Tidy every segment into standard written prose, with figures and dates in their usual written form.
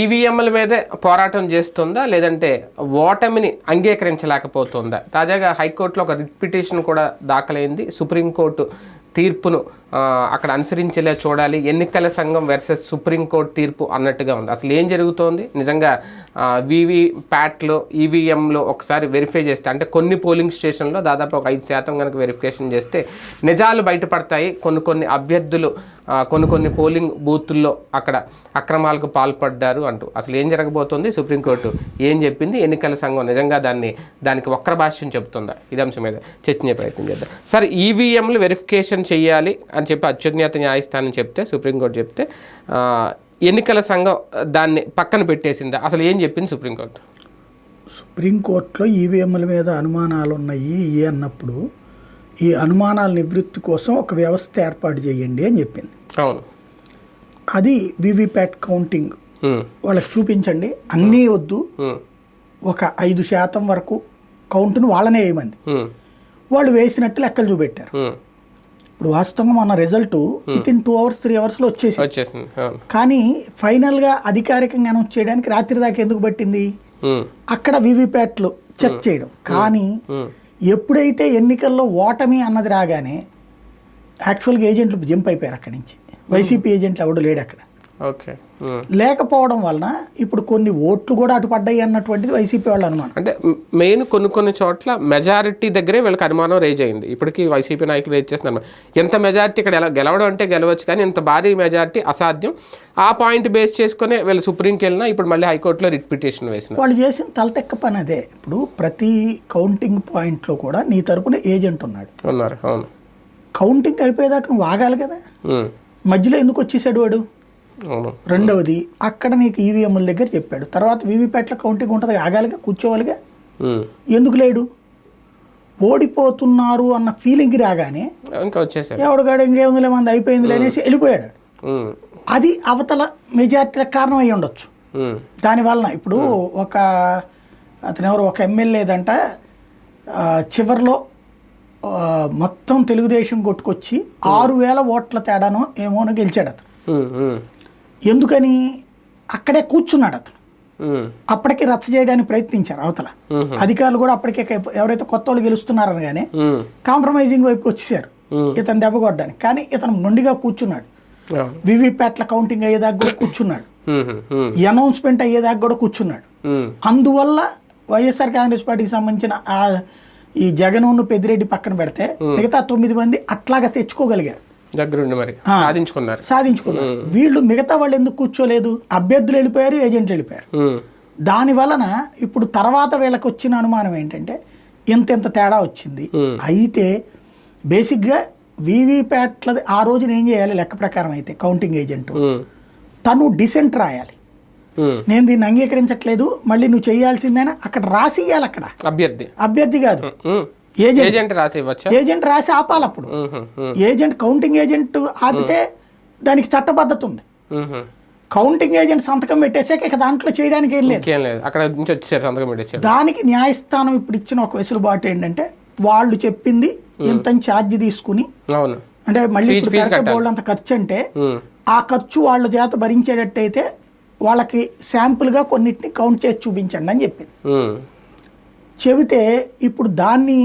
ఈవీఎంల మీదే పోరాటం చేస్తుందా లేదంటే ఓటమిని అంగీకరించలేకపోతుందా? తాజాగా హైకోర్టులో ఒక రిట్ పిటిషన్ కూడా దాఖలైంది. సుప్రీంకోర్టు తీర్పును అక్కడ అనుసరించేలా చూడాలి, ఎన్నికల సంఘం వర్సెస్ సుప్రీంకోర్టు తీర్పు అన్నట్టుగా ఉంది. అసలు ఏం జరుగుతోంది నిజంగా? వీవీప్యాట్లో ఈవీఎంలో ఒకసారి వెరిఫై చేస్తే, అంటే కొన్ని పోలింగ్ స్టేషన్లో దాదాపు ఒక 5% కనుక వెరిఫికేషన్ చేస్తే నిజాలు బయటపడతాయి. కొన్ని అభ్యర్థులు కొన్ని పోలింగ్ బూతుల్లో అక్కడ అక్రమాలకు పాల్పడ్డారు అంటూ అసలు ఏం జరగబోతోంది? సుప్రీంకోర్టు ఏం చెప్పింది? ఎన్నికల సంఘం నిజంగా దానికి వక్ర భాష్యం చెబుతుందా? ఇది అంశం మీద చర్చించే ప్రయత్నం చేద్దాం. సరే, ఈవీఎంలు వెరిఫికేషన్ చేయాలి అని చెప్పి అత్యున్నత న్యాయస్థానం చెప్తే, సుప్రీంకోర్టు చెప్తే ఎన్నికల సంఘం దాన్ని పక్కన పెట్టేసిందా? అసలు ఏం చెప్పింది సుప్రీంకోర్టు? సుప్రీంకోర్టులో ఈవీఎంల మీద అనుమానాలు ఉన్నాయి అన్నప్పుడు ఈ అనుమానాల నివృత్తి కోసం ఒక వ్యవస్థ ఏర్పాటు చేయండి అని చెప్పింది. అవును, అది వీవీప్యాట్ కౌంటింగ్ వాళ్ళకి చూపించండి, అన్నీ వద్దు, ఒక 5% వరకు కౌంట్ను వాళ్ళనే వేయమంది. వాళ్ళు వేసినట్టు లెక్కలు చూపెట్టారు. ఇప్పుడు వాస్తవంగా మన రిజల్ట్ వితిన్ 2 hours 3 hours వచ్చేసింది. కానీ ఫైనల్గా అధికారికంగా అనౌన్స్ చేయడానికి రాత్రి దాకా ఎందుకు పట్టింది? అక్కడ వీవీప్యాట్లు చెక్ చేయడం. కానీ ఎప్పుడైతే ఎన్నికల్లో ఓటమి అన్నది రాగానే యాక్చువల్గా ఏజెంట్లు జంప్ అయిపోయారు అక్కడి నుంచి. వైసీపీ ఏజెంట్లు ఎవడు లేడు అక్కడ. ఓకే, లేకపోవడం వలన ఇప్పుడు కొన్ని ఓట్లు కూడా అటు పడ్డాయి అన్నటువంటిది వైసీపీ వాళ్ళు అనుమానం. అంటే మెయిన్ కొన్ని చోట్ల మెజారిటీ దగ్గరే వీళ్ళకి అనుమానం రేజ్ అయింది. ఇప్పటికీ వైసీపీ నాయకులు రేజ్ చేస్తున్నారు, ఎంత మెజారిటీ ఇక్కడ గెలవడం అంటే గెలవచ్చు, కానీ ఇంత భారీ మెజారిటీ అసాధ్యం. ఆ పాయింట్ బేస్ చేసుకునే వీళ్ళు సుప్రీంకి వెళ్ళినా ఇప్పుడు మళ్ళీ హైకోర్టులో రిట్ పిటిషన్ వేసిన వాళ్ళు చేసిన తలతెక్క పని అదే. ఇప్పుడు ప్రతి కౌంటింగ్ పాయింట్లో కూడా నీ తరపున ఏజెంట్ ఉన్నారు. అవును, కౌంటింగ్ అయిపోయేదాకా నువ్వు ఆగాలి కదా, మధ్యలో ఎందుకు వచ్చేసాడు వాడు? రెండవది, అక్కడ నీకు ఈవీఎంల దగ్గర చెప్పాడు, తర్వాత వీవీప్యాట్ల కౌంటింగ్ ఉంటుంది, ఆగాలిగా, కూర్చోవాలిగా, ఎందుకు లేడు? ఓడిపోతున్నారు అన్న ఫీలింగ్ రాగానే ఎవడుగాడు ఇంకేముందిలే మంది అయిపోయింది అనేసి వెళ్ళిపోయాడు. అది అవతల మెజార్టీలకు కారణం అయ్యి ఉండొచ్చు. దానివలన ఇప్పుడు ఒక ఎమ్మెల్యేదంట చివరిలో మొత్తం తెలుగుదేశం కొట్టుకొచ్చి 6,000 ఓట్ల తేడానో ఏమోనో గెలిచాడు అతను. ఎందుకని? అక్కడే కూర్చున్నాడు అతను. అప్పటికి రచ్చ చేయడానికి ప్రయత్నించారు అవతల అధికారులు కూడా. అప్పటికే ఎవరైతే కొత్త వాళ్ళు గెలుస్తున్నారని కానీ కాంప్రమైజింగ్ వైపుకి వచ్చేసారు ఇతను దెబ్బ కొట్టడానికి. కానీ ఇతను మొండిగా కూర్చున్నాడు. వీవీప్యాట్ల కౌంటింగ్ అయ్యేదాకా కూడా కూర్చున్నాడు, అనౌన్స్మెంట్ అయ్యేదాకా కూడా కూర్చున్నాడు. అందువల్ల వైఎస్ఆర్ కాంగ్రెస్ పార్టీకి సంబంధించిన ఈ జగన్ను పెద్దిరెడ్డి పక్కన పెడితే మిగతా 9 మంది అట్లాగా తెచ్చుకోగలిగారు, దగ్గరుండి మరి సాధించుకున్నారు. వీళ్ళు మిగతా వాళ్ళు ఎందుకు కూర్చోలేదు? అభ్యర్థులు వెళ్ళిపోయారు, ఏజెంట్లు వెళ్ళిపోయారు. దాని వలన ఇప్పుడు తర్వాత వీళ్ళకి వచ్చిన అనుమానం ఏంటంటే ఇంత తేడా వచ్చింది. అయితే బేసిక్గా వీవీప్యాట్ల ఆ రోజున ఏం చేయాలి? లెక్క ప్రకారం అయితే కౌంటింగ్ ఏజెంట్ తను డిసెంట్ రాయాలి, నేను దీన్ని అంగీకరించట్లేదు, మళ్ళీ నువ్వు చేయాల్సిందేనా అక్కడ రాసి ఇవ్వాలి. అక్కడ అభ్యర్థి కాదు, ఏజెంట్ రాసి ఆపాలి. అప్పుడు ఏజెంట్, కౌంటింగ్ ఏజెంట్ ఆపితే దానికి చట్టబద్ధత ఉంది. కౌంటింగ్ ఏజెంట్ సంతకం పెట్టేసాక ఇక దాంట్లో చేయడానికి ఏం లేదు. దానికి న్యాయస్థానం ఇప్పుడు ఇచ్చిన ఒక వెసులుబాటు ఏంటంటే వాళ్ళు చెప్పింది ఇంత ఛార్జ్ తీసుకుని, అంటే మళ్ళీ బోల్డ్ అంత ఖర్చు అంటే ఆ ఖర్చు వాళ్ళ చేత భరించేటట్టయితే వాళ్ళకి శాంపుల్గా కొన్నిటిని కౌంట్ చేసి చూపించండి అని చెప్పింది. చెబితే ఇప్పుడు దాన్ని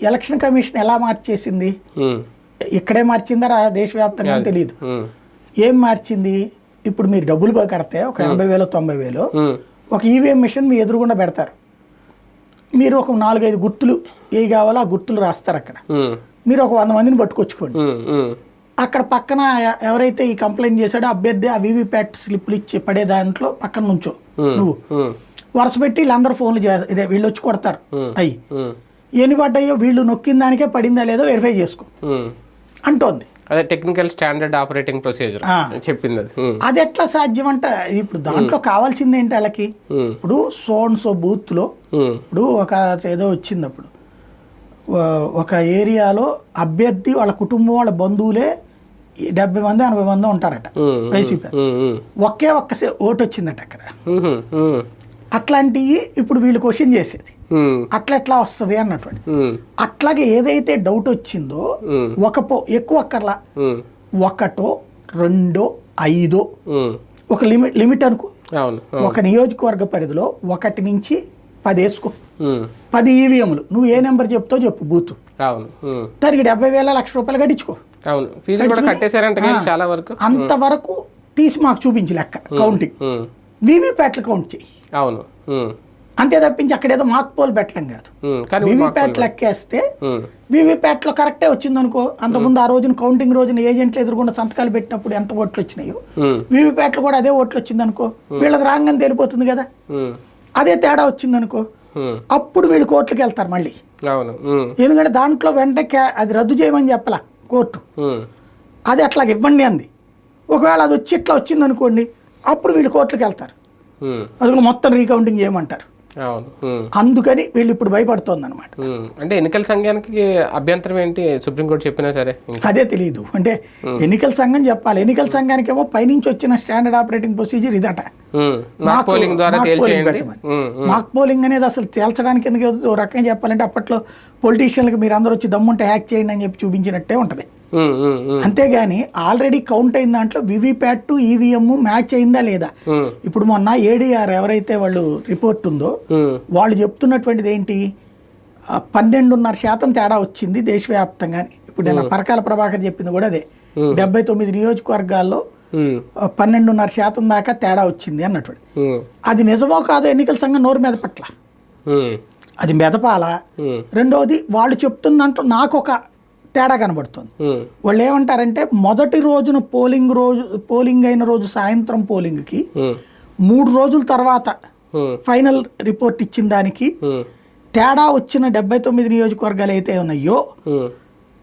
ఎలక్షన్ కమిషన్ ఎలా మార్చేసింది? ఇక్కడే మార్చిందా దేశవ్యాప్తంగా తెలియదు. ఏం మార్చింది? ఇప్పుడు మీరు డబ్బులు కడితే ఒక 80,000 90,000 ఒక ఈవీఎం మిషన్ మీ ఎదురుగుండా పెడతారు. మీరు ఒక 4-5 గుర్తులు ఏ కావాలో ఆ గుర్తులు రాస్తారు. అక్కడ మీరు ఒక 100 మందిని పట్టుకొచ్చుకోండి. అక్కడ పక్కన ఎవరైతే ఈ కంప్లైంట్ చేశాడో అభ్యర్థి ఆ వీవీప్యాట్ స్లిప్లు ఇచ్చి పడే దాంట్లో పక్కన నుంచో నువ్వు వరుస పెట్టి వీళ్ళందరూ ఫోన్లు ఇదే వీళ్ళు వచ్చి కొడతారు. అయ్యి ఎన్ని పడ్డాయో వీళ్ళు నొక్కిన దానికే పడిందా లేదో వెరిఫై చేసుకో అంటోంది. అదే టెక్నికల్ స్టాండర్డ్ ఆపరేటింగ్ ప్రొసీజర్ చెప్పింది. అది ఎట్లా సాధ్యం అంట? ఇప్పుడు దాంట్లో కావాల్సింది ఏంటి వాళ్ళకి? ఇప్పుడు సో బూత్ లో ఇప్పుడు ఒక ఏదో వచ్చింది, అప్పుడు ఒక ఏరియాలో అభ్యర్థి వాళ్ళ కుటుంబం వాళ్ళ బంధువులే 70 మంది 80 మంది ఉంటారట వైసీపీ. ఒక్క ఓటు వచ్చిందట అక్కడ. అట్లాంటివి ఇప్పుడు వీళ్ళు క్వశ్చన్ చేసేది అట్లా వస్తుంది అన్నటువంటి. అట్లాగే ఏదైతే డౌట్ వచ్చిందో ఎక్కువ అక్కర్లా, 1, 2, 5 ఒక లిమిట్ అనుకో, అవును. ఒక నియోజకవర్గ పరిధిలో 1 నుంచి 10 వేసుకో, ఉమ్. 10 ఈవీఎంలు, నువ్వు ఏ నెంబర్ చెప్తావు చెప్పు బూత్, అవును. ఉమ్. దానికి 70,000 లక్ష రూపాయలు కట్టించుకో. అవును, ఫీజులు కూడా కట్టేశారంట చాలా వరకు. అంతవరకు తీసి మాకు చూపించి లెక్క కౌంటింగ్, ఉమ్. వీవీప్యాట్లు కౌంట్ చేయి, అవును. ఉమ్. అంతే తప్పించి అక్కడేదో మాక్ పోల్ పెట్టడం కాదు. ఉమ్. కానీ వీవీప్యాట్ లెక్కేస్తే ఉమ్. వీవీప్యాట్లో కరెక్టే వచ్చింది అనుకో, అంతకుముందు ఆ రోజున కౌంటింగ్ రోజున ఏజెంట్లు ఎదురుకుండా సంతకాలు పెట్టినప్పుడు ఎంత ఓట్లు వచ్చినాయో ఉమ్. వీవీప్యాట్లో కూడా అదే ఓట్లు వచ్చింది అనుకో, వీళ్ళది రాంగని తెలిపోతుంది కదా. ఉమ్. అదే తేడా వచ్చింది అనుకో, ఉమ్. అప్పుడు వీళ్ళు కోర్టుకి వెళ్తారు మళ్ళీ. అవును. ఉమ్. ఎందుకంటే దాంట్లో వెంటనే అది రద్దు చేయమని చెప్పాల కోర్టు, ఉమ్. అది అట్లా ఇవ్వండి అంది. ఒకవేళ అది వచ్చి ఇట్లా వచ్చింది అనుకోండి, అప్పుడు వీళ్ళు కోర్టుకి వెళ్తారు, ఉమ్. అది మొత్తం రీకౌంటింగ్ చేయమంటారు. అవును. ఉమ్. అందుకని వీళ్ళు ఇప్పుడు భయపడుతోంది అనమాట. అంటే ఎన్నికల సంఘానికి అభ్యంతరం ఏంటి సుప్రీంకోర్టు చెప్పినా సరే? అదే తెలియదు, అంటే ఎన్నికల సంఘం చెప్పాలి. ఎన్నికల సంఘానికి ఏమో పైనుంచి వచ్చిన స్టాండర్డ్ ఆపరేటింగ్ ప్రొసీజర్ ఇదట, మాక్ పోలింగ్ ద్వారా తేల్చేయండి. మాక్ పోలింగ్ అనేది అసలు తేల్చడానికి ఎందుకు ఓ రకంగా చెప్పాలంటే అప్పట్లో పొలిటీషియన్లకు మీరు అందరూ వచ్చి దమ్ముంటే హ్యాక్ చేయండి అని చెప్పి చూపించినట్టే ఉంటుంది. అంతేగాని ఆల్రెడీ కౌంట్ అయిన దాంట్లో వివిప్యాట్ ఈవీఎం మ్యాచ్ అయిందా లేదా. ఇప్పుడు మొన్న ఏడీఆర్ ఎవరైతే వాళ్ళు రిపోర్ట్ ఉందో వాళ్ళు చెప్తున్నటువంటిది ఏంటి, 12.5% తేడా వచ్చింది దేశవ్యాప్తంగా. ఇప్పుడు నేను పరకాల ప్రభాకర్ చెప్పింది కూడా అదే, 79 నియోజకవర్గాల్లో 12.5% దాకా తేడా వచ్చింది అన్నటువంటి. అది నిజమో కాదో ఎన్నికల సంఘం నోరు మీద పట్ల, అది మెదపాల. రెండోది వాళ్ళు చెప్తున్న దాంట్లో నాకు ఒక తేడా కనబడుతుంది. వాళ్ళు ఏమంటారంటే మొదటి రోజున పోలింగ్ అయిన రోజు సాయంత్రం పోలింగ్కి 3 రోజుల తర్వాత ఫైనల్ రిపోర్ట్ ఇచ్చిన దానికి తేడా వచ్చిన 79 నియోజకవర్గాలు అయితే ఉన్నాయో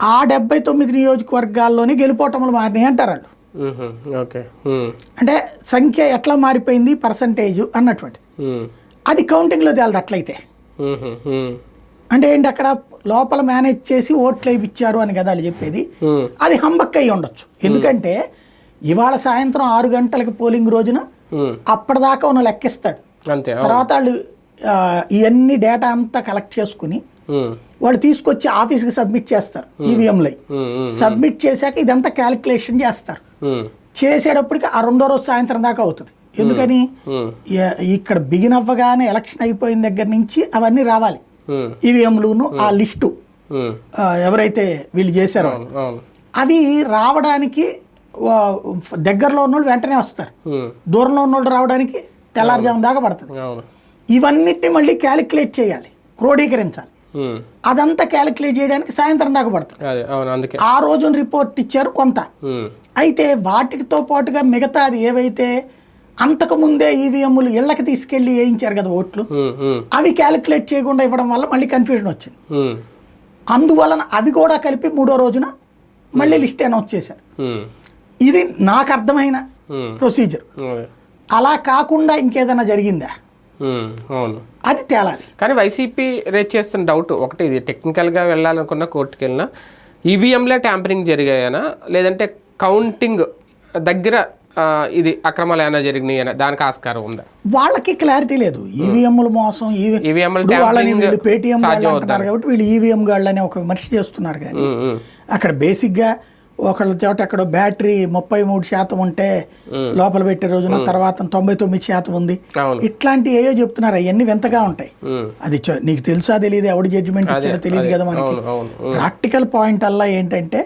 ఆ 79 నియోజకవర్గాల్లోనే గెలుపోటములు మారినాయి అంటారు వాళ్ళు. అంటే సంఖ్య ఎట్లా మారిపోయింది పర్సంటేజ్ అన్నటువంటి, అది కౌంటింగ్లో తేలదు అట్లయితే. అంటే ఏంటి, అక్కడ లోపల మేనేజ్ చేసి ఓట్లు వేయించారు అని కదా వాళ్ళు చెప్పేది. అది హంబక్ అయ్యి ఉండొచ్చు, ఎందుకంటే ఇవాళ సాయంత్రం 6 గంటలకి పోలింగ్ రోజున అప్పటిదాకా ఉన్న లెక్కిస్తాడు. తర్వాత వాళ్ళు ఇవన్నీ డేటా అంతా కలెక్ట్ చేసుకుని వాళ్ళు తీసుకొచ్చి ఆఫీస్కి సబ్మిట్ చేస్తారు. ఈవీఎంలో సబ్మిట్ చేశాక ఇదంతా క్యాలిక్యులేషన్ చేస్తారు. చేసేటప్పటికి ఆ 2వ రోజు సాయంత్రం దాకా అవుతుంది. ఎందుకని, ఇక్కడ బిగిన్ అవ్వగానే ఎలక్షన్ అయిపోయిన దగ్గర నుంచి అవన్నీ రావాలి ఈవీఎంలును, ఆ లిస్టు ఎవరైతే వీళ్ళు చేశారో అవి రావడానికి దగ్గరలో ఉన్నోళ్ళు వెంటనే వస్తారు, దూరంలో ఉన్నోళ్ళు రావడానికి తెల్లారుజాము దాకా పడుతుంది. ఇవన్నిటిని మళ్ళీ క్యాలిక్యులేట్ చేయాలి, క్రోడీకరించాలి. అదంతా క్యాలిక్యులేట్ చేయడానికి సాయంత్రం దాకా పడుతుంది. ఆ రోజున రిపోర్ట్ ఇచ్చారు కొంత, అయితే వాటితో పాటుగా మిగతాది ఏవైతే అంతకుముందే ఈవీఎంలు ఇళ్లకి తీసుకెళ్లి వేయించారు కదా ఓట్లు, అవి క్యాలిక్యులేట్ చేయకుండా ఇవ్వడం వల్ల మళ్ళీ కన్ఫ్యూజన్ వచ్చింది. అందువలన అవి కూడా కలిపి 3వ రోజున మళ్ళీ లిస్ట్ అనౌన్స్ చేశారు. ఇది నాకు అర్థమైన ప్రొసీజర్. అలా కాకుండా ఇంకేదైనా జరిగిందా అది తేలాలి. కానీ వైసీపీ రేజ్ చేస్తున్న డౌట్ ఒకటి, ఇది టెక్నికల్గా వెళ్ళాలనుకున్న కోర్టుకి వెళ్ళినా ఈవీఎంలే ట్యాంపరింగ్ జరిగాయనా లేదంటే కౌంటింగ్ దగ్గర ఇది అక్రమాలు ఏమైనా జరిగినాయి అని దానికి ఆస్కారం ఉందా? వాళ్ళకి క్లారిటీ లేదు. ఈవీఎంలు మోసం, వాళ్ళని వీళ్ళు పేటీఎం గాళ్ళు అంటున్నారు కాబట్టి వీళ్ళు ఈవీఎం గాళ్ళు అని ఒక విమర్శ చేస్తున్నారు. కానీ అక్కడ బేసిక్గా ఒకళ్ళ చోట ఎక్కడో బ్యాటరీ 33% ఉంటే లోపల పెట్టే రోజున తర్వాత 99% ఉంది, ఇట్లాంటి ఏయో చెప్తున్నారు. అవన్నీ వింతగా ఉంటాయి. అది నీకు తెలుసా తెలియదు, ఎవడు జడ్జిమెంట్ ఇచ్చాడో తెలియదు కదా మనకి. ప్రాక్టికల్ పాయింట్ అలా ఏంటంటే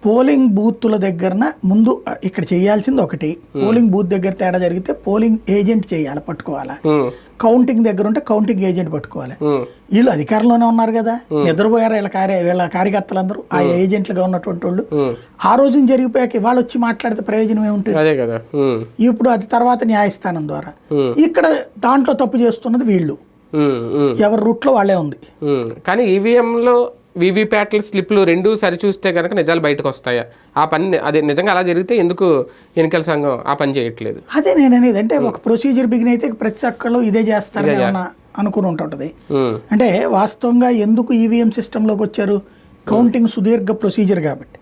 పోలింగ్ బూత్ల దగ్గరన ముందు ఇక్కడ చేయాల్సింది ఒకటి, పోలింగ్ బూత్ దగ్గర తేడా జరిగితే పోలింగ్ ఏజెంట్ చేయాలి, పట్టుకోవాలా. కౌంటింగ్ దగ్గర ఉంటే కౌంటింగ్ ఏజెంట్ పట్టుకోవాలి. వీళ్ళు అధికారంలోనే ఉన్నారు కదా, నిద్రపోయారు వీళ్ళ కార్యకర్తలందరూ, ఆ ఏజెంట్లుగా ఉన్నటువంటి వాళ్ళు. ఆ రోజున జరిగిపోయాక ఇవాళ వచ్చి మాట్లాడితే ప్రయోజనం ఏముంటుంది? ఇప్పుడు అది తర్వాత న్యాయస్థానం ద్వారా. ఇక్కడ దాంట్లో తప్పు చేస్తున్నది వీళ్ళు, ఎవరి రూట్లో వాళ్ళే ఉంది. కానీ ఈవీఎంలో వీవీప్యాట్ల స్లిప్లు రెండు సరిచూస్తే కనుక నిజాలు బయటకు వస్తాయా? ఆ పని అదే నిజంగా అలా జరిగితే ఎందుకు ఎన్నికల సంఘం ఆ పని చేయట్లేదు? అదే నేను అనేది, అంటే ఒక ప్రొసీజర్ బిగిన్ అయితే ప్రతి ఒక్కళ్ళు ఇదే చేస్తారు అనుకుని ఉంటుంటది. అంటే వాస్తవంగా ఎందుకు ఈవీఎం సిస్టంలోకి వచ్చారు, కౌంటింగ్ సుదీర్ఘ ప్రొసీజర్ కాబట్టి.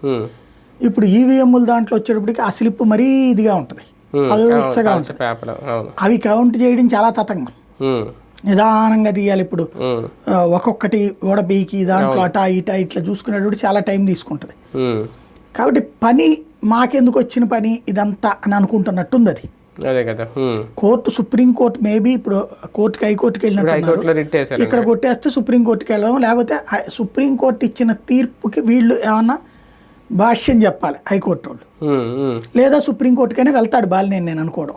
ఇప్పుడు ఈవీఎంల దాంట్లో వచ్చేటప్పటికి ఆ స్లిప్ మరీ ఇదిగా ఉంటుంది, పల్చగా ఉంటుంది. అవి కౌంట్ చేయడం చాలా తతంగం, నిదానంగా తీయాలి. ఇప్పుడు ఒక్కొక్కటి ఓడబీకి దాంట్లో అటా ఇట్లా చూసుకునేటప్పుడు చాలా టైం తీసుకుంటుంది. కాబట్టి పని మాకెందుకు వచ్చిన పని ఇదంతా అని అనుకుంటున్నట్టుంది అది. అదే కదా. కోర్టు సుప్రీంకోర్టు మేబీ ఇప్పుడు కోర్టుకి హైకోర్టుకి వెళ్ళినట్టు హైకోర్టులో రిట్ వేశారు. ఇక్కడ కొట్టేస్తే సుప్రీంకోర్టుకి వెళ్ళడం, లేకపోతే సుప్రీంకోర్టు ఇచ్చిన తీర్పుకి వీళ్ళు ఏమన్నా భాష్యం చెప్పాలి హైకోర్టు వాళ్ళు, లేదా సుప్రీంకోర్టుకైనా వెళ్తాడు బాలినేని నేను అనుకోవడం.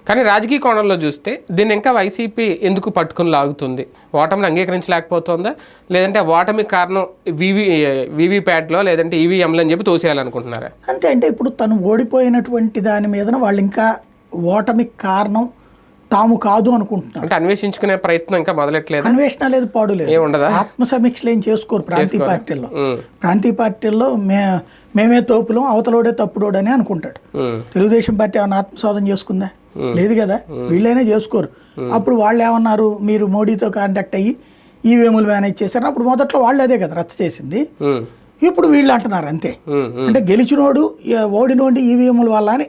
కానీ రాజకీయ కోణంలో చూస్తే దీన్ని ఇంకా వైసీపీ ఎందుకు పట్టుకుని లాగుతుంది? ఓటమిని అంగీకరించలేకపోతుందా, లేదంటే ఓటమి కారణం వీవీప్యాట్లో లేదంటే ఈవీఎంలు అని చెప్పి తోసేయాలనుకుంటున్నారా? అంతే. అంటే ఇప్పుడు తను ఓడిపోయినటువంటి దాని మీద వాళ్ళు ఇంకా ఓటమికి కారణం తాము కాదు అనుకుంటున్నారు. అంటే అన్వేషించుకునే ప్రయత్నం ఇంకా మొదలెట్లేదు. అన్వేషణ లేదు, పాడు లేదు, ఉండదా? ఆత్మ సమీక్షలు ఏం చేసుకోరు ప్రాంతీయ పార్టీల్లో. ప్రాంతీయ పార్టీల్లో మేమే తోపులం, అవతలోడే తప్పుడోడు అని అనుకుంటాడు. తెలుగుదేశం పార్టీ ఏమన్నా ఆత్మశోధన చేసుకుందా? లేదు కదా. వీళ్ళైనా చేసుకోరు. అప్పుడు వాళ్ళు ఏమన్నారు, మీరు మోడీతో కాంటాక్ట్ అయ్యి ఈవీఎంలు మేనేజ్ చేశారు. అప్పుడు మొదట్లో వాళ్ళు అదే కదా రచ్చ చేసింది. ఇప్పుడు వీళ్ళు అంటున్నారు అంతే. అంటే గెలిచినోడు ఓడినోడి ఈవీఎంల వల్ల అని,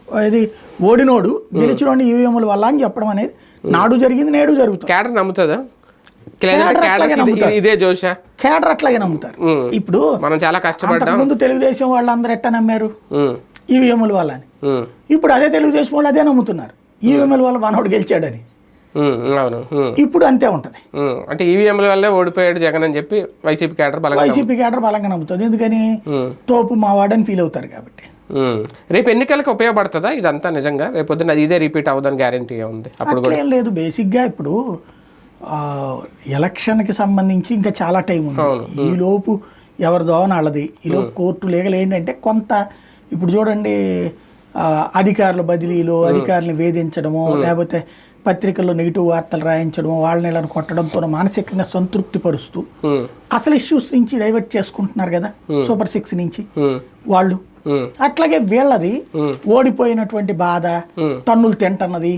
అది ఓడినోడు గెలిచినోడి ఈవీఎంల వల్ల అని చెప్పడం అనేది నాడు జరిగింది, నేడు జరుగుతుంది. కేడర్ నమ్ముతుందా? ఇదే జోషా? కేడర్ అట్లాగే నమ్ముతారు. ఇప్పుడు మనం చాలా కష్టపడ్డాం. ముందు తెలుగుదేశం వాళ్ళందరూ ఎట్టా నమ్మారు ఈవీఎంల వల్ల అని. ఇప్పుడు అదే తెలుగుదేశం వాళ్ళు అదే నమ్ముతున్నారు, ఈవీఎంల వల్ల మనోడు గెలిచాడని. అవును. ఇప్పుడు అంతే ఉంటది. అంటే ఈవీఎంల వల్లే ఓడిపోయాడు జగన్ అని చెప్పి వైసీపీ కేడర్ బలంగా నమ్ముతుంది. ఎందుకని తోపు మావాడని ఫీల్ అవుతారు కాబట్టి. రేపు ఎన్నికలకు ఉపయోగపడుతుందా ఇదంతా? నిజంగా రేపు పొద్దున్న ఇదే రిపీట్ అవ్వదని గ్యారంటీ ఉంది? అప్పుడు ఏం లేదు. బేసిక్గా ఇప్పుడు ఎలక్షన్కి సంబంధించి ఇంకా చాలా టైం ఉంది. ఈ లోపు ఎవరి దోవన వాళ్ళది. ఈ లోపు కోర్టు లీగల్ ఏంటంటే కొంత ఇప్పుడు చూడండి, అధికారుల బదిలీలో అధికారులను వేధించడము, లేకపోతే పత్రికల్లో నెగిటివ్ వార్తలు రాయించడం, వాళ్ళని ఇలా కొట్టడంతో మానసికంగా సంతృప్తి పరుస్తూ అసలు ఇష్యూస్ నుంచి డైవర్ట్ చేసుకుంటున్నారు కదా సూపర్ 6 నుంచి వాళ్ళు. అట్లాగే వీళ్ళది ఓడిపోయినటువంటి బాధ, తన్నులు తింటన్నది,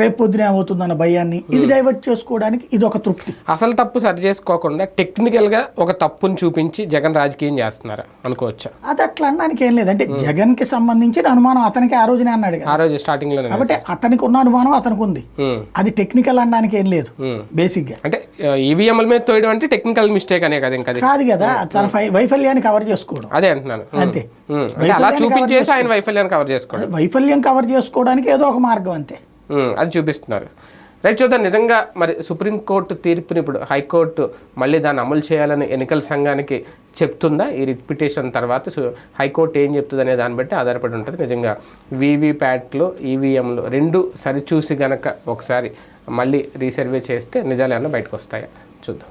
రేపు పొద్దున ఏమవుతుందన్న భయాన్ని ఇది డైవర్ట్ చేసుకోవడానికి ఇది ఒక తృప్తి. అసలు తప్పు సరి చేసుకోకుండా టెక్నికల్ గా ఒక తప్పును చూపించి జగన్ రాజకీయం చేస్తున్నారా అనుకోవచ్చా? అది అట్లా అనడానికి ఏం లేదు. అంటే జగన్ కి సంబంధించిన అనుమానం అతనికి ఆ రోజునే అన్నాడు కదా, ఆ రోజు స్టార్టింగ్ లో. కాబట్టి అతనికి ఉన్న అనుమానం అతనికి ఉంది. అది టెక్నికల్ అనడానికి ఏం లేదు. బేసిక్ గా అంటే ఈవీఎంల మీద తోయడం అంటే టెక్నికల్ మిస్టేక్ అనే కదా, ఇంకా కాదు కదా. తన వైఫల్యాన్ని కవర్ చేసుకోవడం, అదే అంటున్నాను. అంతే. అలా చూపించేసి ఆయన వైఫల్యాన్ని కవర్ చేసుకోవడం, వైఫల్యం కవర్ చేసుకోవడానికి ఏదో ఒక మార్గం అంతే, అది చూపిస్తున్నారు. రైట్, చూద్దాం. నిజంగా మరి సుప్రీంకోర్టు తీర్పుని ఇప్పుడు హైకోర్టు మళ్ళీ దాన్ని అమలు చేయాలని ఎన్నికల సంఘానికి చెప్తుందా ఈ రిట్ పిటిషన్ తర్వాత? హైకోర్టు ఏం చెప్తుంది అనే దాన్ని బట్టి ఆధారపడి ఉంటుంది. నిజంగా వీవీప్యాట్లు ఈవీఎంలు రెండు సరిచూసి గనక ఒకసారి మళ్ళీ రీసర్వే చేస్తే నిజాలు ఏమన్నా బయటకు వస్తాయా చూద్దాం.